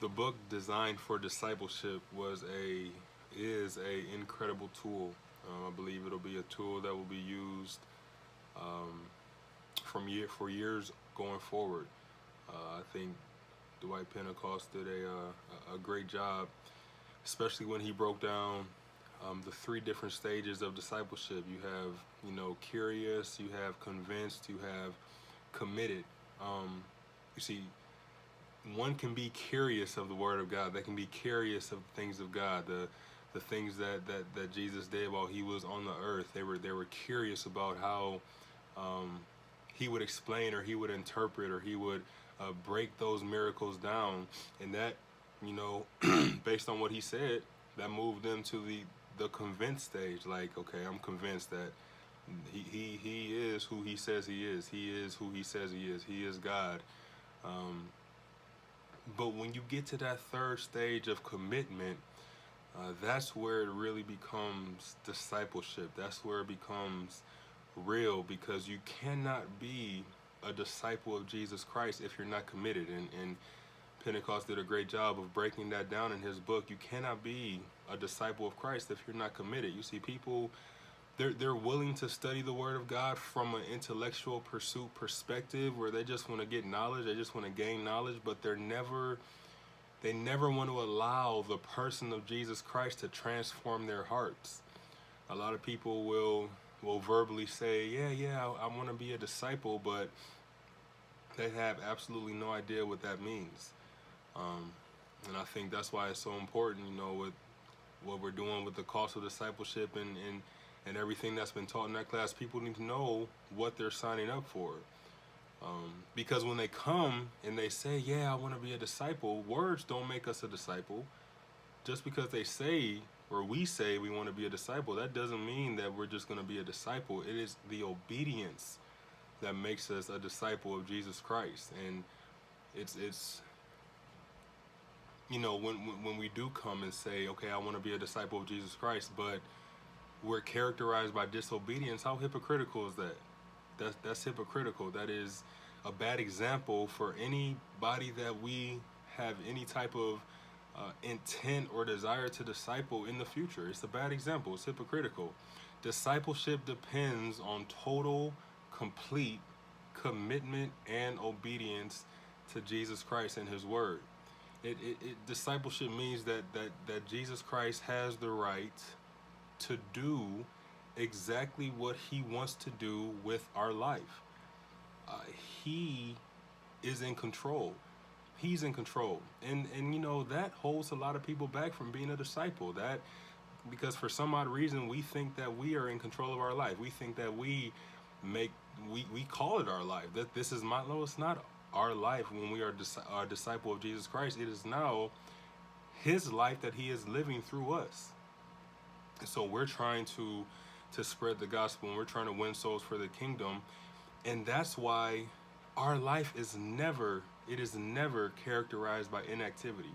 The book Designed for Discipleship is a incredible tool. I believe it'll be a tool that will be used um, for years going forward. I think Dwight Pentecost did a great job, especially when he broke down the three different stages of discipleship. You have, curious, you have convinced, you have committed. You see, one can be curious of the Word of God. They can be curious of the things of God, the things that Jesus did while he was on the earth. They were curious about how he would explain, or he would interpret, or he would break those miracles down, and that, based on what he said, that moved them to the convinced stage. Like, okay, I'm convinced that he is who he says he is. He is who he says he is. He is God. But when you get to that third stage of commitment, that's where it really becomes discipleship. That's where it becomes real, because you cannot be a disciple of Jesus Christ if you're not committed. And Pentecost did a great job of breaking that down in his book. You cannot be a disciple of Christ if you're not committed. You see, people, they're willing to study the Word of God from an intellectual pursuit perspective, where they just want to get knowledge, they just want to gain knowledge, but they never want to allow the person of Jesus Christ to transform their hearts. A lot of people will verbally say, yeah, I want to be a disciple, but they have absolutely no idea what that means. And I think that's why it's so important, with what we're doing with the cost of discipleship and everything that's been taught in that class. People need to know what they're signing up for. Because when they come and they say, yeah, I want to be a disciple, words don't make us a disciple. Just because they say, or we say, we want to be a disciple, that doesn't mean that we're just going to be a disciple. It is the obedience that makes us a disciple of Jesus Christ. And it's when we do come and say, okay, I want to be a disciple of Jesus Christ, but we're characterized by disobedience, how hypocritical is that? That's hypocritical. That is a bad example for anybody that we have any type of intent or desire to disciple in the future. It's a bad example. It's hypocritical. Discipleship depends on total, complete commitment and obedience to Jesus Christ and his word. Discipleship means that Jesus Christ has the right to do exactly what he wants to do with our life. He is in control. He's in control. And that holds a lot of people back from being a disciple. That because for some odd reason we think that we are in control of our life. We think that we call it our life. That this is my no, it's not our life when we are a disciple of Jesus Christ. It is now his life that he is living through us. And so we're trying to spread the gospel, and we're trying to win souls for the kingdom. And that's why our life is never characterized by inactivity.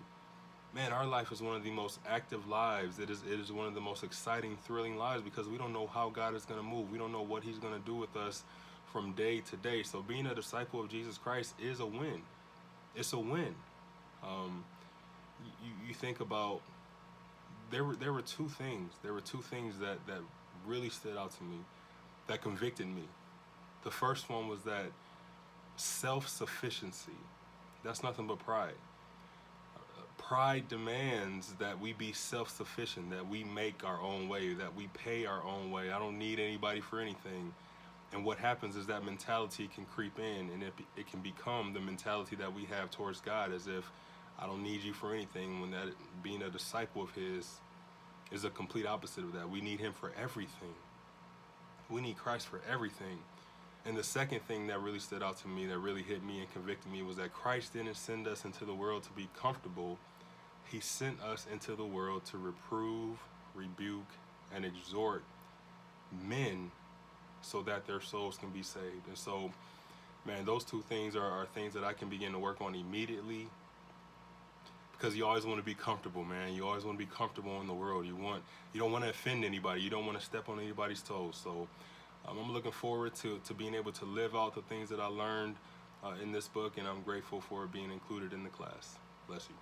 Man, our life is one of the most active lives. It is one of the most exciting, thrilling lives, because we don't know how God is going to move. We don't know what he's going to do with us from day to day. So being a disciple of Jesus Christ is a win. It's a win. You think about, there were two things. There were two things that really stood out to me, that convicted me. The first one was that self-sufficiency. That's nothing but pride. Pride demands that we be self-sufficient, that we make our own way, that we pay our own way. I don't need anybody for anything. And what happens is that mentality can creep in, and it can become the mentality that we have towards God, as if I don't need you for anything, when that being a disciple of his is a complete opposite of that. We need him for everything. We need Christ for everything. And the second thing that really stood out to me, that really hit me and convicted me, was that Christ didn't send us into the world to be comfortable. He sent us into the world to reprove, rebuke, and exhort men so that their souls can be saved. And so, man, those two things are things that I can begin to work on immediately, because you always want to be comfortable, man. You always want to be comfortable in the world. You don't want to offend anybody. You don't want to step on anybody's toes. So I'm looking forward to being able to live out the things that I learned in this book, and I'm grateful for it being included in the class. Bless you.